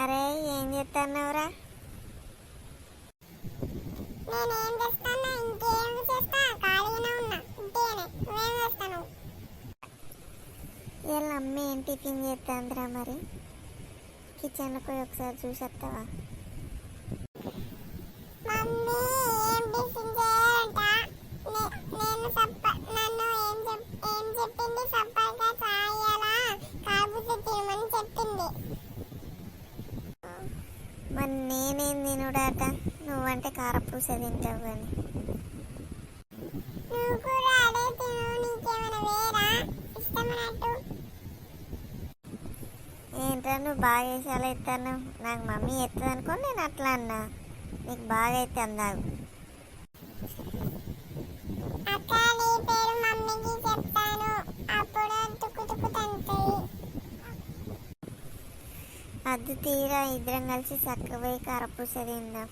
అరే ఏం చేస్తున్నావురా? నేనేం చేస్తానా, ఇంకేం చేస్తా, ఖాళీగానే ఉన్నా. ఇంకేనే నువ్వేం చేస్తాను? వీళ్ళ అమ్మ ఏం టిఫిన్ చేస్తుందిరా? మరి కిచెన్లో పోయి ఒకసారి చూసి వస్తావా? మమ్మీ ఏం టిఫిన్ చేయాలంట? నేను నన్ను ఏం చెప్పింది? సప్పగా చాయాలా కాబూజ తినమని చెప్పింది. మరి నేనేం తినుడాట? నువ్వంటే కారపూస తింటావు కానీ. నువ్వు కూడా అదే తిను, నీకేమైనా వేరా ఇష్టమన్నట్టు. ఏంట్రా నువ్వు బాగా వేసాలు ఎత్తాను? నాకు మమ్మీ ఎత్తది అనుకోని నేను అట్లా అన్నా. నీకు బాగా అయితే అందావు. అక్క నీ పేరు మమ్మీకి చెప్తాను, అప్పుడు తుక్కు తంతాయి. అది తీరా ఇద్దరం కలిసి చక్కగా పోయి కారపూస తిందాం.